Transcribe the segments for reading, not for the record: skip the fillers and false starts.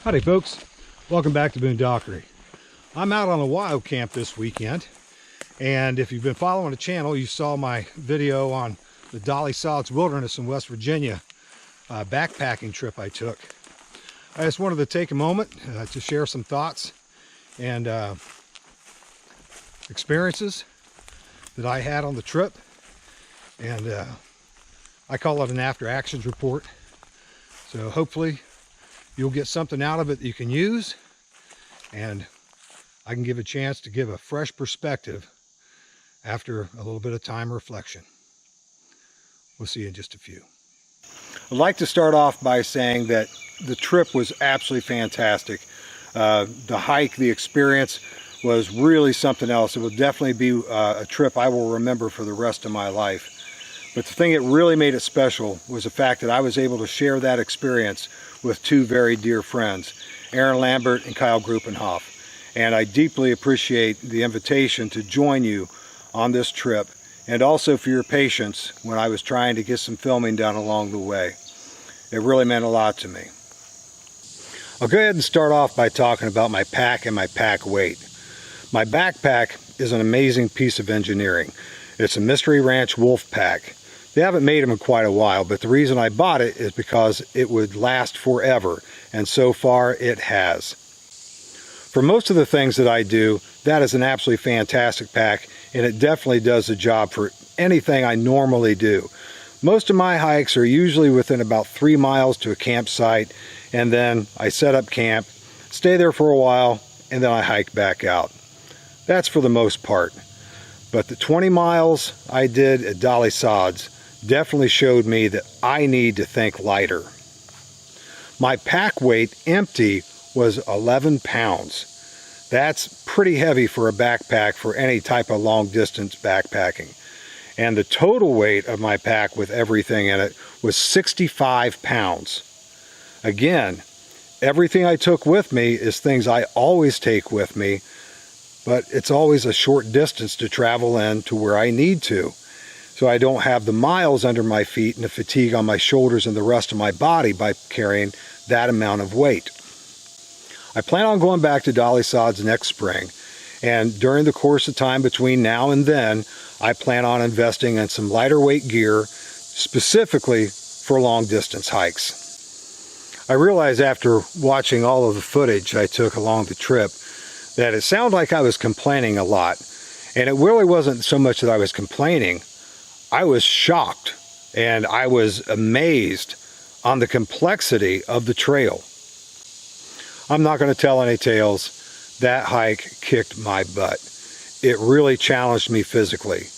Howdy folks, welcome back to Boonedockery. I'm out on a wild camp this weekend, and if you've been following the channel, you saw my video on the Dolly Sods Wilderness in West Virginia backpacking trip I took. I just wanted to take a moment to share some thoughts and experiences that I had on the trip, and I call it an after actions report. So hopefully you'll get something out of it that you can use, and I can give a chance to give a fresh perspective after a little bit of time reflection. We'll see you in just a few. I'd like to start off by saying that the trip was absolutely fantastic. The hike, the experience was really something else. It will definitely be a trip I will remember for the rest of my life. But the thing that really made it special was the fact that I was able to share that experience with two very dear friends, Aaron Lambert and Kyle Grupenhof. And I deeply appreciate the invitation to join you on this trip, and also for your patience when I was trying to get some filming done along the way. It really meant a lot to me. I'll go ahead and start off by talking about my pack and my pack weight. My backpack is an amazing piece of engineering. It's a Mystery Ranch Wolf Pack. They haven't made them in quite a while, but the reason I bought it is because it would last forever, and so far it has. For most of the things that I do, that is an absolutely fantastic pack, and it definitely does the job for anything I normally do. Most of my hikes are usually within about 3 miles to a campsite, and then I set up camp, stay there for a while, and then I hike back out. That's for the most part. But the 20 miles I did at Dolly Sods definitely showed me that I need to think lighter. My pack weight empty was 11 pounds. That's pretty heavy for a backpack for any type of long distance backpacking. And the total weight of my pack with everything in it was 65 pounds. Again, everything I took with me is things I always take with me, but it's always a short distance to travel in to where I need to. So I don't have the miles under my feet and the fatigue on my shoulders and the rest of my body by carrying that amount of weight. I plan on going back to Dolly Sods next spring, and during the course of time between now and then, I plan on investing in some lighter weight gear, specifically for long distance hikes. I realized after watching all of the footage I took along the trip that it sounded like I was complaining a lot, and it really wasn't so much that I was complaining. I was shocked and I was amazed on the complexity of the trail. I'm not going to tell any tales. That hike kicked my butt. It really challenged me physically.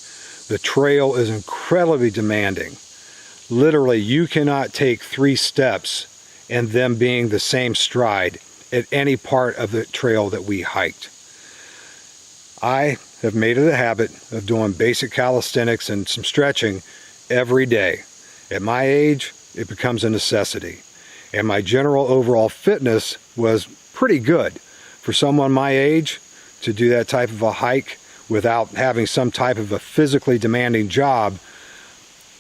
The trail is incredibly demanding. Literally, you cannot take 3 steps and them being the same stride at any part of the trail that we hiked. I have made it a habit of doing basic calisthenics and some stretching every day. At my age, it becomes a necessity. And my general overall fitness was pretty good. For someone my age to do that type of a hike without having some type of a physically demanding job,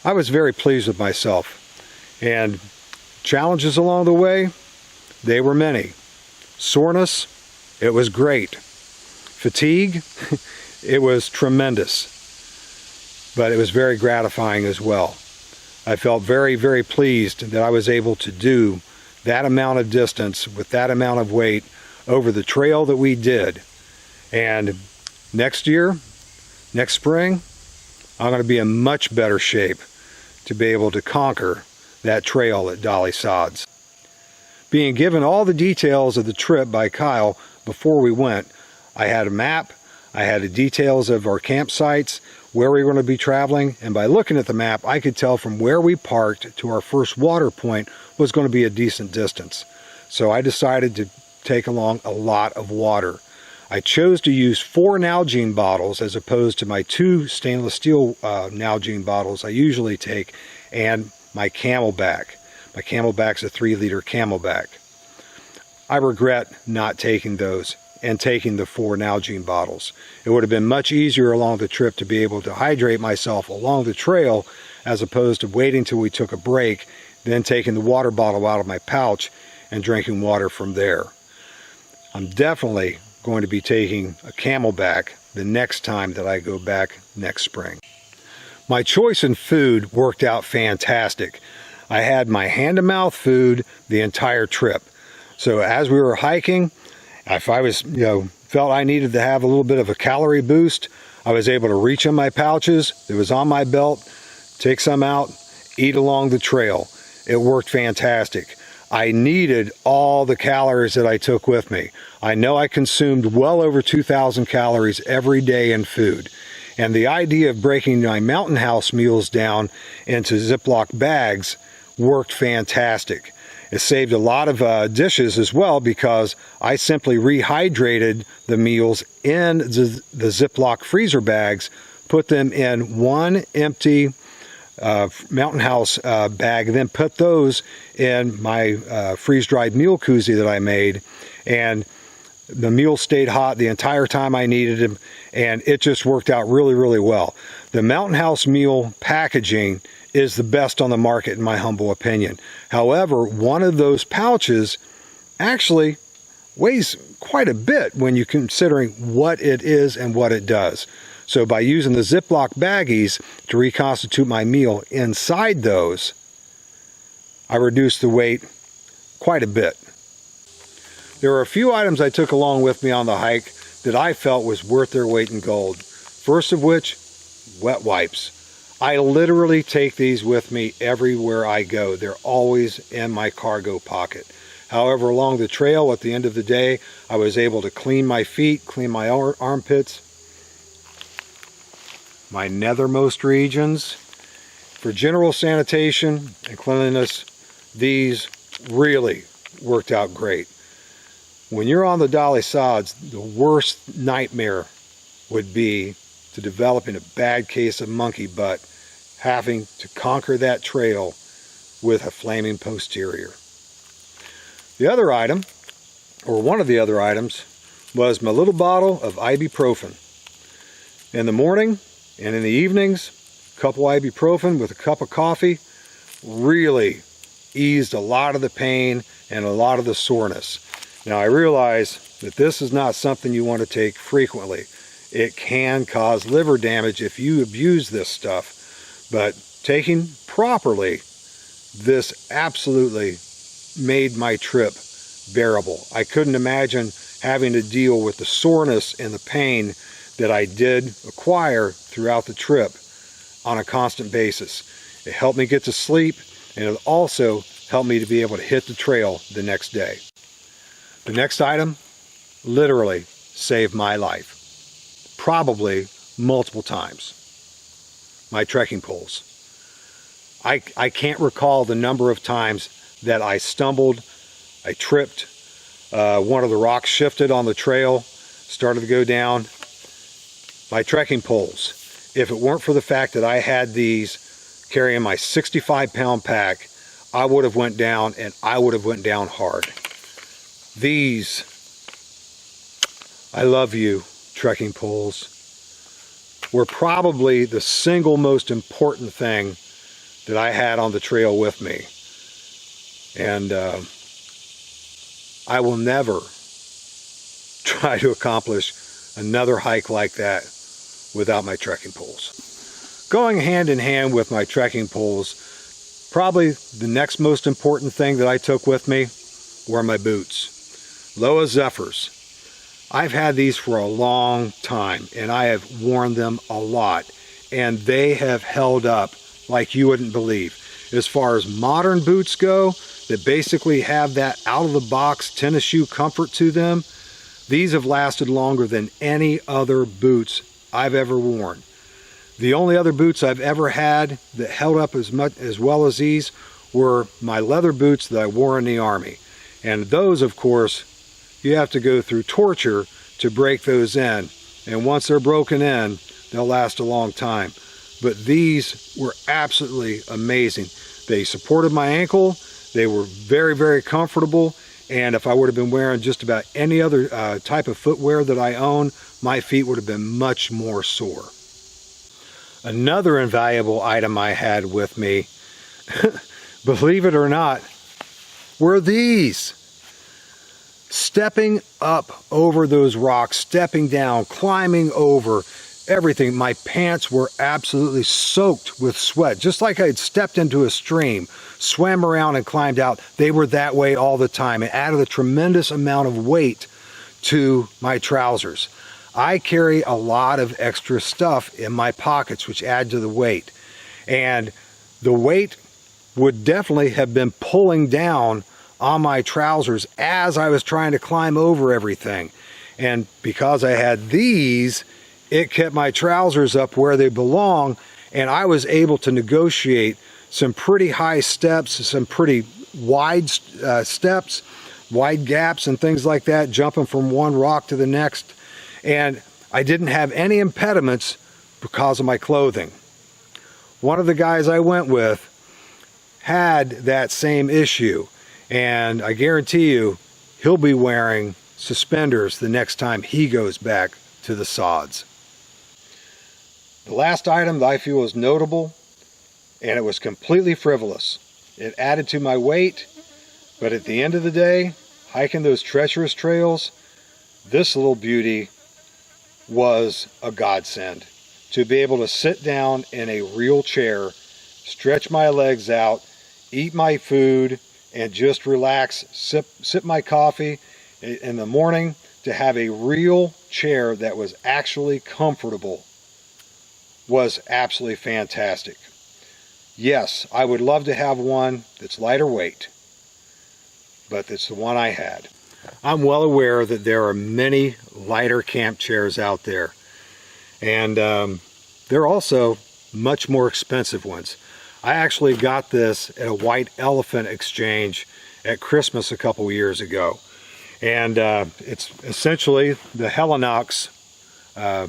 I was very pleased with myself. And challenges along the way, they were many. Soreness, it was great. Fatigue, it was tremendous. But it was very gratifying as well. I felt very, very pleased that I was able to do that amount of distance with that amount of weight over the trail that we did. And next year, next spring, I'm going to be in much better shape to be able to conquer that trail at Dolly Sods. Being given all the details of the trip by Kyle before we went, I had a map, I had the details of our campsites, where we were going to be traveling, and by looking at the map, I could tell from where we parked to our first water point was going to be a decent distance. So I decided to take along a lot of water. I chose to use 4 Nalgene bottles as opposed to my 2 stainless steel Nalgene bottles I usually take, and my Camelback. My Camelback's a 3-liter Camelback. I regret not taking those and taking the 4 Nalgene bottles. It would have been much easier along the trip to be able to hydrate myself along the trail as opposed to waiting till we took a break, then taking the water bottle out of my pouch and drinking water from there. I'm definitely going to be taking a Camelback the next time that I go back next spring. My choice in food worked out fantastic. I had my hand-to-mouth food the entire trip. So as we were hiking, if I was, felt I needed to have a little bit of a calorie boost, I was able to reach in my pouches. It was on my belt, take some out, eat along the trail. It worked fantastic. I needed all the calories that I took with me. I know I consumed well over 2,000 calories every day in food. And the idea of breaking my Mountain House meals down into Ziploc bags worked fantastic. It saved a lot of dishes as well, because I simply rehydrated the meals in the Ziploc freezer bags, put them in one empty Mountain House bag, then put those in my freeze-dried meal koozie that I made, and the meal stayed hot the entire time I needed them, and it just worked out really, really well. The Mountain House meal packaging is the best on the market in my humble opinion. However, one of those pouches actually weighs quite a bit when you're considering what it is and what it does. So by using the Ziploc baggies to reconstitute my meal inside those, I reduced the weight quite a bit. There were a few items I took along with me on the hike that I felt was worth their weight in gold. First of which, wet wipes. I literally take these with me everywhere I go. They're always in my cargo pocket. However, along the trail at the end of the day, I was able to clean my feet, clean my armpits, my nethermost regions. For general sanitation and cleanliness, these really worked out great. When you're on the Dolly Sods, the worst nightmare would be to developing a bad case of monkey butt, having to conquer that trail with a flaming posterior. The other item, or one of the other items, was my little bottle of ibuprofen. In the morning and in the evenings, a couple ibuprofen with a cup of coffee really eased a lot of the pain and a lot of the soreness. Now I realize that this is not something you want to take frequently. It can cause liver damage if you abuse this stuff. But taken properly, this absolutely made my trip bearable. I couldn't imagine having to deal with the soreness and the pain that I did acquire throughout the trip on a constant basis. It helped me get to sleep, and it also helped me to be able to hit the trail the next day. The next item literally saved my life, probably multiple times. My trekking poles. I can't recall the number of times that I stumbled, I tripped, one of the rocks shifted on the trail, started to go down. My trekking poles, if it weren't for the fact that I had these carrying my 65-pound pack, I would have went down, and I would have went down hard. These, I love you, trekking poles, were probably the single most important thing that I had on the trail with me. And I will never try to accomplish another hike like that without my trekking poles. Going hand in hand with my trekking poles, probably the next most important thing that I took with me were my boots. Loa Zephyrs. I've had these for a long time, and I have worn them a lot, and they have held up like you wouldn't believe. As far as modern boots go, that basically have that out-of-the-box tennis shoe comfort to them, these have lasted longer than any other boots I've ever worn. The only other boots I've ever had that held up as well as these were my leather boots that I wore in the Army. And those, of course, you have to go through torture to break those in. And once they're broken in, they'll last a long time. But these were absolutely amazing. They supported my ankle. They were very, very comfortable. And if I would have been wearing just about any other type of footwear that I own, my feet would have been much more sore. Another invaluable item I had with me, believe it or not, were these. stepping up over those rocks, stepping down, climbing over everything. My pants were absolutely soaked with sweat, just like I had stepped into a stream, swam around and climbed out. They were that way all the time. It added a tremendous amount of weight to my trousers. I carry a lot of extra stuff in my pockets, which add to the weight. And the weight would definitely have been pulling down on my trousers as I was trying to climb over everything. And because I had these, it kept my trousers up where they belong, and I was able to negotiate some pretty high steps, some pretty wide steps, wide gaps and things like that, jumping from one rock to the next. And I didn't have any impediments because of my clothing. One of the guys I went with had that same issue, and I guarantee you he'll be wearing suspenders the next time he goes back to the sods. The last item that I feel is notable, and it was completely frivolous. It added to my weight, but at the end of the day, hiking those treacherous trails, this little beauty was a godsend. To be able to sit down in a real chair, stretch my legs out, eat my food, and just relax, sip my coffee in the morning, to have a real chair that was actually comfortable was absolutely fantastic. Yes, I would love to have one that's lighter weight, but it's the one I had. I'm well aware that there are many lighter camp chairs out there, and there are also much more expensive ones. I actually got this at a white elephant exchange at Christmas a couple years ago, and it's essentially the Helinox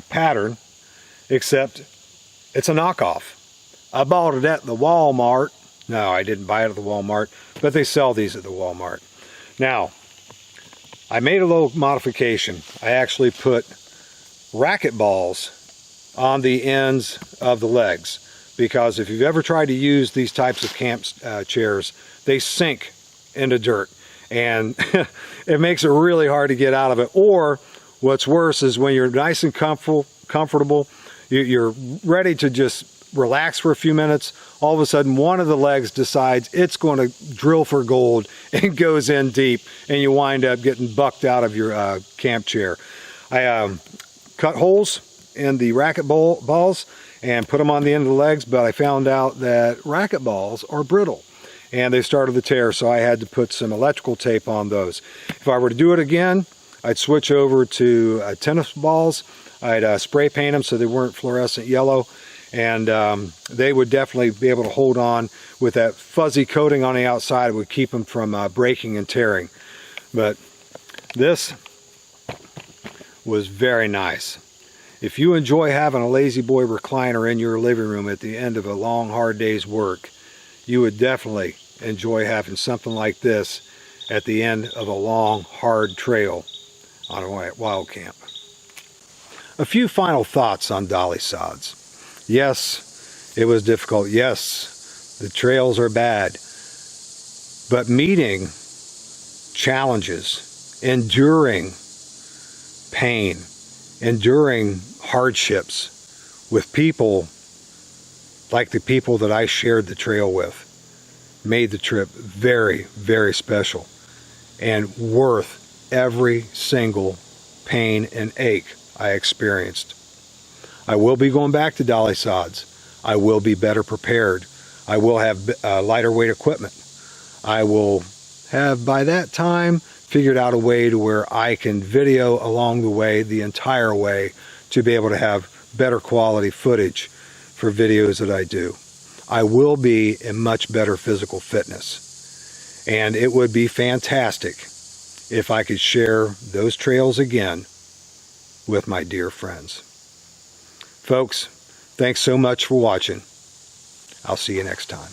pattern, except it's a knockoff. I bought it at the Walmart. No, I didn't buy it at the Walmart, but they sell these at the Walmart. Now, I made a little modification. I actually put racket balls on the ends of the legs, because if you've ever tried to use these types of camp chairs, they sink into dirt, and it makes it really hard to get out of it. Or what's worse is when you're nice and comfortable, you're ready to just relax for a few minutes, all of a sudden one of the legs decides it's going to drill for gold and goes in deep, and you wind up getting bucked out of your camp chair. I cut holes in the racket balls and put them on the end of the legs, but I found out that racket balls are brittle and they started to tear, so I had to put some electrical tape on those. If I were to do it again, I'd switch over to tennis balls. I'd spray paint them so they weren't fluorescent yellow, and they would definitely be able to hold on with that fuzzy coating on the outside. It would keep them from breaking and tearing. But this was very nice. If you enjoy having a Lazy Boy recliner in your living room at the end of a long, hard day's work, you would definitely enjoy having something like this at the end of a long, hard trail on a wild camp. A few final thoughts on Dolly Sods. Yes, it was difficult. Yes, the trails are bad. But meeting challenges, enduring pain, enduring hardships with people like the people that I shared the trail with made the trip very, very special and worth every single pain and ache I experienced. I will be going back to Dolly Sods. I will be better prepared. I will have lighter weight equipment. I will have, by that time, figured out a way to where I can video along the way, the entire way, to be able to have better quality footage for videos that I do. I will be in much better physical fitness. And it would be fantastic if I could share those trails again with my dear friends. Folks, thanks so much for watching. I'll see you next time.